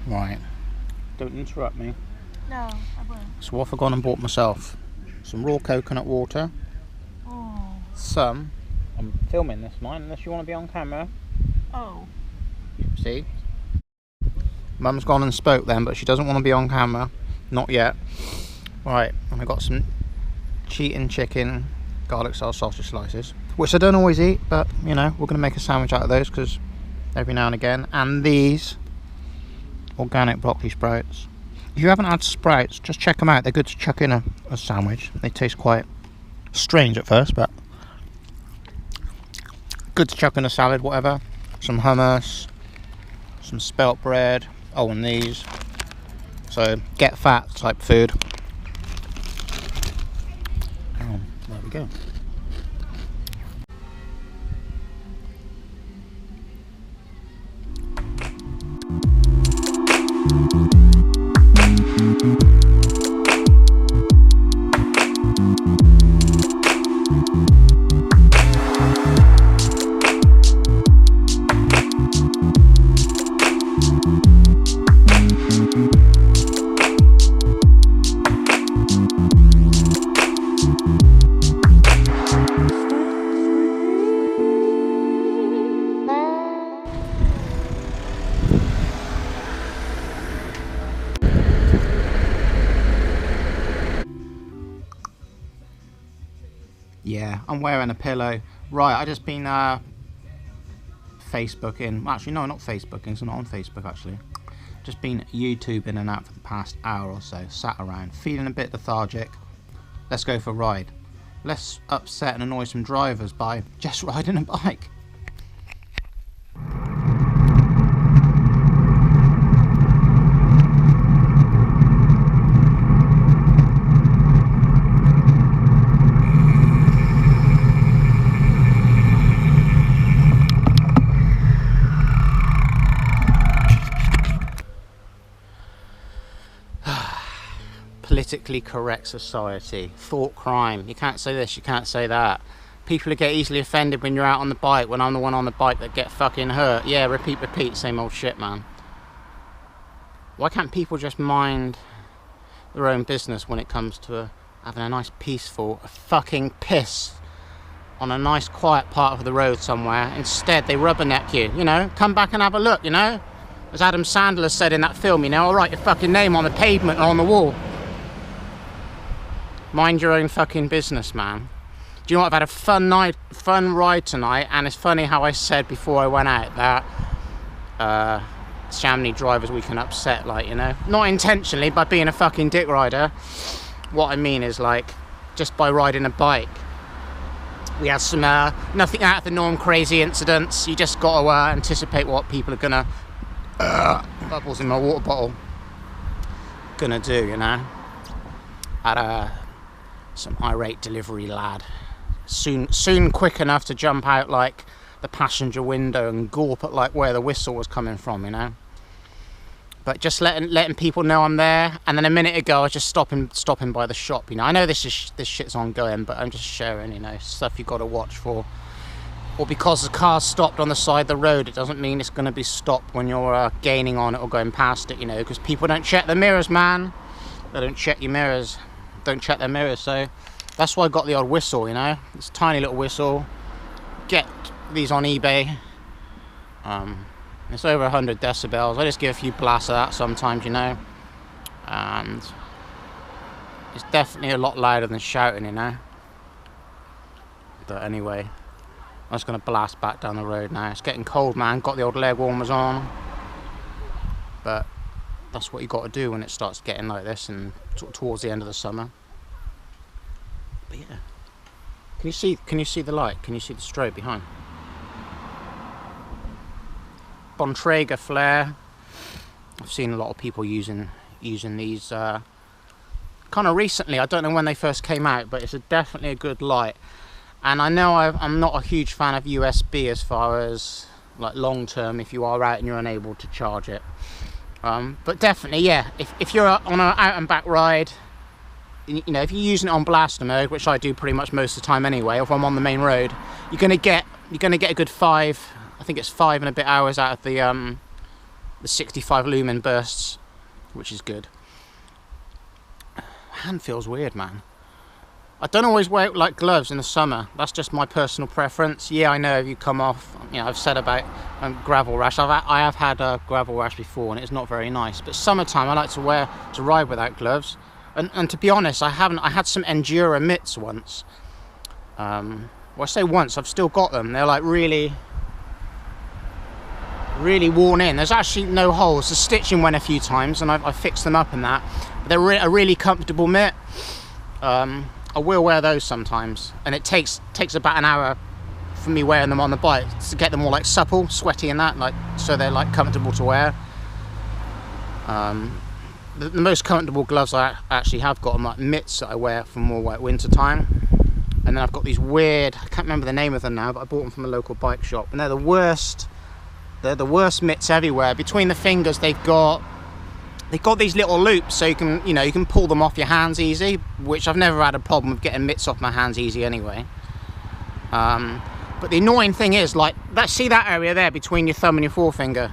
Right, don't interrupt me. No, I won't. So what have I gone and bought myself? Some raw coconut water. Oh. Some. I'm filming this, mine, unless you want to be on camera. Oh. See? Mum's gone and spoke then, but she doesn't want to be on camera. Not yet. Right, and I got some cheating chicken, garlic style sausage slices, which I don't always eat, but you know, we're going to make a sandwich out of those because every now and again. And these organic broccoli sprouts. If you haven't had sprouts, just check them out. They're good to chuck in a sandwich. They taste quite strange at first, but good to chuck in a salad, whatever. Some hummus, some spelt bread. Oh, and these. So get fat type food. Oh, there we go. Yeah, I'm wearing a pillow. Right, I just been Facebooking. Actually, no, not Facebooking. So I'm not on Facebook actually. Just been YouTubing and out for the past hour or so. Sat around, feeling a bit lethargic. Let's go for a ride. Let's upset and annoy some drivers by just riding a bike. Politically correct society, thought crime, you can't say this, you can't say that. People who get easily offended when you're out on the bike, when I'm the one on the bike that get fucking hurt. Yeah, repeat, same old shit, man. Why can't people just mind their own business when it comes to having a nice peaceful fucking piss on a nice quiet part of the road somewhere? Instead they rubberneck you, you know, come back and have a look, you know, as Adam Sandler said in that film, you know, I'll write your fucking name on the pavement or on the wall. Mind your own fucking business, man. Do you know what? I've had a fun ride tonight, and it's funny how I said before I went out that see how many drivers we can upset, like, you know, not intentionally by being a fucking dick rider. What I mean is, like, just by riding a bike. We had some nothing out of the norm crazy incidents. You just got to anticipate what people are gonna bubbles in my water bottle gonna do, you know. Had some irate delivery lad soon quick enough to jump out like the passenger window and gawp at like where the whistle was coming from, you know. But just letting people know I'm there. And then a minute ago I was just stopping by the shop, you know. I know this shit's ongoing, but I'm just sharing, you know, stuff you got to watch for. Or because the car's stopped on the side of the road, it doesn't mean it's going to be stopped when you're gaining on it or going past it, you know, because people don't check their mirrors, man. They don't check your mirrors. Don't check their mirrors, so that's why I got the odd whistle, you know, this tiny little whistle. Get these on eBay. It's over 100 decibels. I just give a few blasts of that sometimes, you know, and it's definitely a lot louder than shouting, you know. But anyway, I'm just gonna blast back down the road now. It's getting cold, man. Got the old leg warmers on, but that's what you got to do when it starts getting like this and towards the end of the summer. But yeah, can you see the light? Can you see the strobe behind? Bontrager flare. I've seen a lot of people using these kind of recently. I don't know when they first came out, but it's definitely a good light. And I know I'm not a huge fan of USB as far as like long term if you are out and you're unable to charge it. But definitely, yeah, if you're on an out and back ride, you know, if you're using it on blaster mode, which I do pretty much most of the time anyway, if I'm on the main road, you're gonna get a good 5, I think it's 5 and a bit hours out of the 65 lumen bursts, which is good. Hand feels weird, man. I don't always wear like gloves in the summer. That's just my personal preference. Yeah, I know if you come off, you know, I've said about gravel rash. I have had a gravel rash before, and it's not very nice. But summertime, I like to ride without gloves. And to be honest, I had some Endura mitts once. Well, I say once. I've still got them. They're like really worn in. There's actually no holes. The stitching went a few times, and I fixed them up and that. But they're a really comfortable mitt. I will wear those sometimes, and it takes about an hour for me wearing them on the bike to get them all like supple, sweaty and that, like, so they're like comfortable to wear. The most comfortable gloves I actually have got are like mitts that I wear for more like winter time. And then I've got these weird, I can't remember the name of them now, but I bought them from a local bike shop, and they're the worst. They're the worst mitts everywhere. Between the fingers, they've got these little loops, so you can pull them off your hands easy, which I've never had a problem with getting mitts off my hands easy anyway. But the annoying thing is, like, see that area there between your thumb and your forefinger?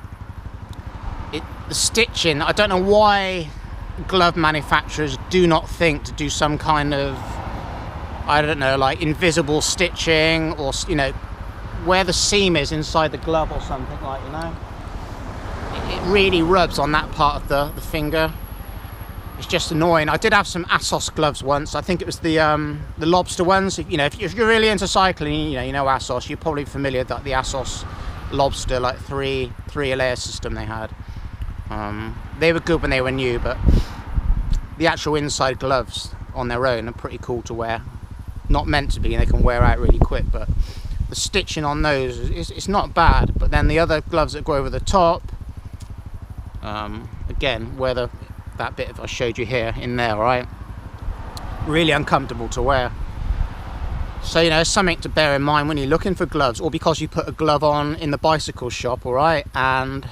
The stitching, I don't know why glove manufacturers do not think to do some kind of, I don't know, like invisible stitching, or, you know, where the seam is inside the glove or something, like, you know. It really rubs on that part of the finger. It's just annoying. I did have some Assos gloves once. I think it was the lobster ones. You know, if you're really into cycling, you know Assos, you're probably familiar that the Assos lobster, like three layer system they had. They were good when they were new, but the actual inside gloves on their own are pretty cool to wear. Not meant to be, and they can wear out really quick, but the stitching on those it's not bad. But then the other gloves that go over the top, again, where that bit I showed you here in there, right, really uncomfortable to wear. So, you know, it's something to bear in mind when you're looking for gloves, or because you put a glove on in the bicycle shop, all right, and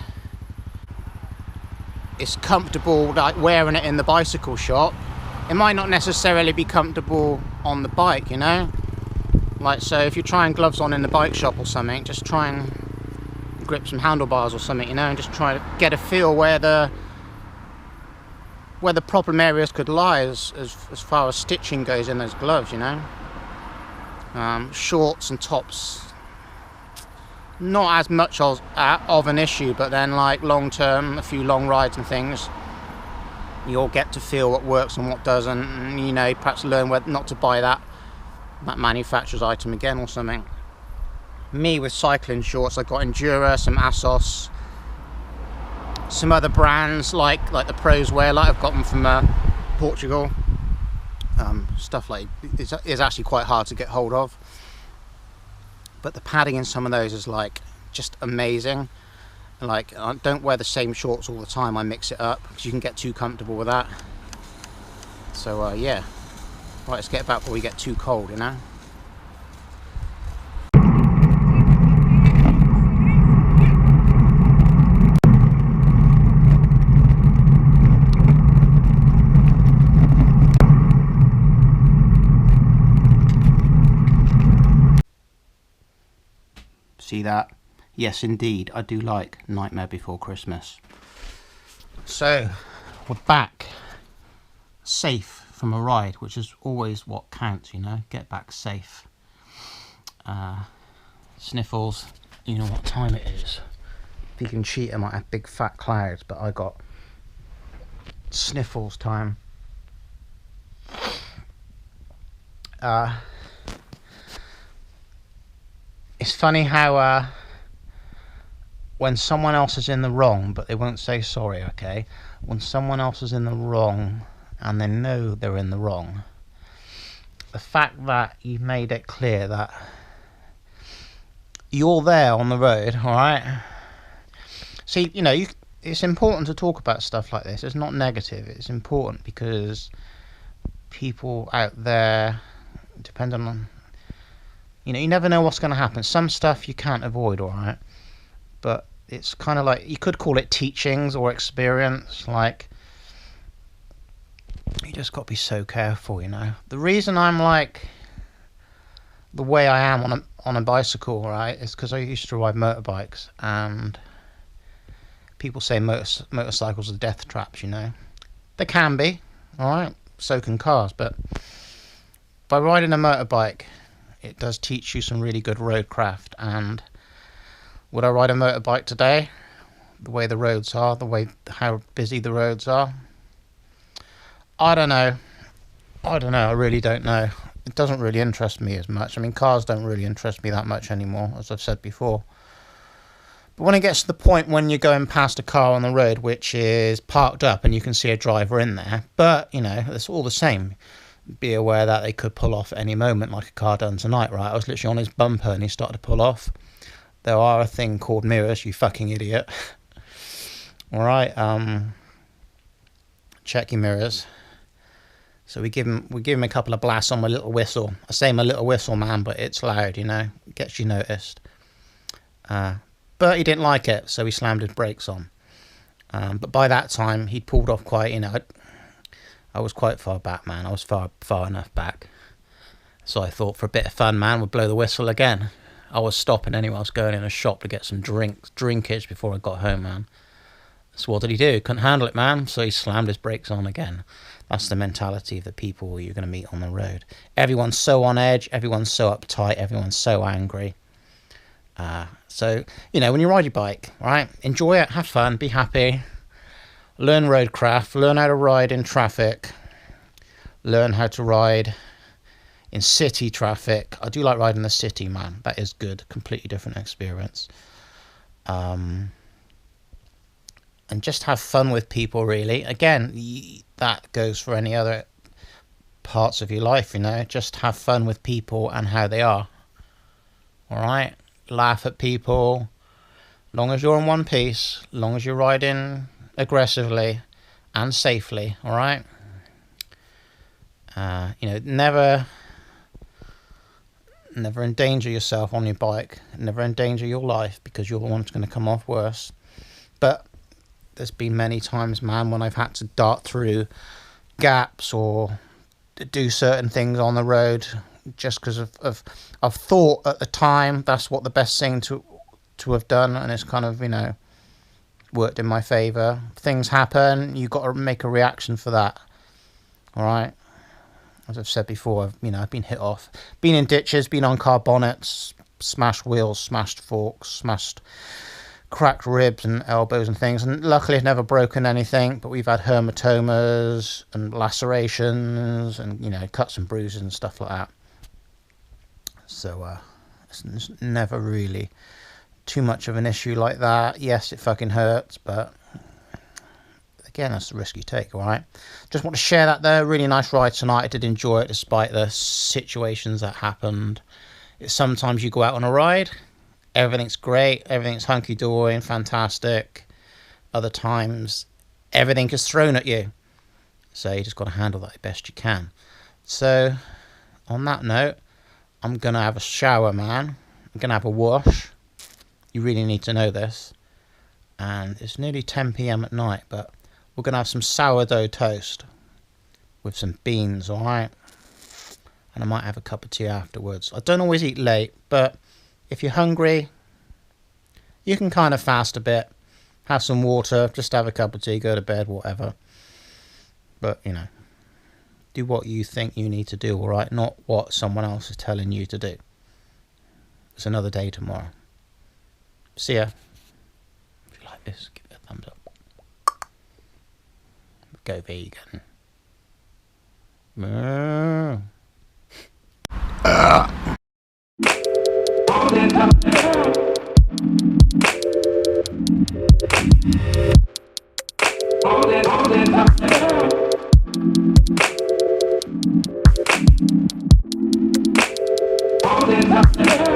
it's comfortable like wearing it in the bicycle shop, it might not necessarily be comfortable on the bike, you know. Like, so if you're trying gloves on in the bike shop or something, just try and grip some handlebars or something, you know, and just try to get a feel where the problem areas could lie as far as stitching goes in those gloves, you know. Shorts and tops, not as much of an issue, but then like long term, a few long rides and things, you'll get to feel what works and what doesn't, and, you know, perhaps learn whether not to buy that manufacturer's item again or something. Me with cycling shorts, I got Endura, some Assos, some other brands like the pros wear, like I've got them from Portugal. Stuff like is actually quite hard to get hold of, but the padding in some of those is like just amazing. Like, I don't wear the same shorts all the time, I mix it up because you can get too comfortable with that. So yeah, right, let's get back before we get too cold, you know. See that? Yes, indeed, I do like Nightmare Before Christmas. So, we're back, safe from a ride, which is always what counts, you know, get back safe. Sniffles, you know what time it is. If you can cheat, I might have big fat clouds, but I got sniffles time. It's funny how when someone else is in the wrong, but they won't say sorry, okay? When someone else is in the wrong and they know they're in the wrong, the fact that you've made it clear that you're there on the road, all right? See, you know, it's important to talk about stuff like this. It's not negative. It's important because people out there, depending on, you know, you never know what's going to happen. Some stuff you can't avoid, all right? But it's kind of like, you could call it teachings or experience. Like, You just got to be so careful, you know. The reason I'm like the way I am on a bicycle, right, is because I used to ride motorbikes, and people say motorcycles are death traps, you know. They can be, alright, so can cars, but by riding a motorbike, it does teach you some really good road craft. And would I ride a motorbike today? The way the roads are, how busy the roads are, I don't know. I really don't know. It doesn't really interest me as much. I mean, cars don't really interest me that much anymore, as I've said before. But when it gets to the point when you're going past a car on the road which is parked up and you can see a driver in there, but, you know, it's all the same. Be aware that they could pull off at any moment, like a car done tonight, right? I was literally on his bumper and he started to pull off. There are a thing called mirrors, you fucking idiot. Alright, check your mirrors. So we give him a couple of blasts on my little whistle. I say my little whistle, man, but it's loud, you know. It gets you noticed. But he didn't like it, so he slammed his brakes on. But by that time, he'd pulled off quite, you know, I was quite far back, man. I was far enough back. So I thought, for a bit of fun, man, we'd blow the whistle again. I was stopping anyway. I was going in a shop to get some drinkage before I got home, man. So what did he do? Couldn't handle it, man. So he slammed his brakes on again. That's the mentality of the people you're going to meet on the road. Everyone's so on edge. Everyone's so uptight. Everyone's so angry. So, you know, when you ride your bike, right, enjoy it, have fun, be happy, learn roadcraft, learn how to ride in traffic, learn how to ride in city traffic. I do like riding in the city, man. That is good. Completely different experience. And just have fun with people, really. Again, that goes for any other parts of your life, you know. Just have fun with people and how they are. Alright? Laugh at people. Long as you're in one piece. Long as you're riding aggressively and safely. Alright? You know, never endanger yourself on your bike. Never endanger your life, because you're the one that's going to come off worse. But there's been many times, man, when I've had to dart through gaps or do certain things on the road just because I've thought at the time that's what the best thing to have done, and it's kind of, you know, worked in my favour. Things happen, you've got to make a reaction for that. Alright? As I've said before, I've been hit off. Been in ditches, been on car bonnets, smashed wheels, smashed forks, smashed cracked ribs and elbows and things, and luckily I've never broken anything, but we've had hematomas and lacerations and, you know, cuts and bruises and stuff like that. So it's never really too much of an issue like that. Yes, it fucking hurts, but again, that's a risk you take. All right, just want to share that there. Really nice ride tonight. I did enjoy it despite the situations that happened. Sometimes you go out on a ride, everything's great, everything's hunky-dory and fantastic. Other times, everything is thrown at you. So you just got to handle that as best you can. So, on that note, I'm going to have a shower, man. I'm going to have a wash. You really need to know this. And it's nearly 10 p.m. at night, but we're going to have some sourdough toast with some beans, alright? And I might have a cup of tea afterwards. I don't always eat late, but if you're hungry, you can kind of fast a bit, have some water, just have a cup of tea, go to bed, whatever. But, you know, do what you think you need to do, alright? Not what someone else is telling you to do. It's another day tomorrow. See ya. If you like this, give it a thumbs up. Go vegan. All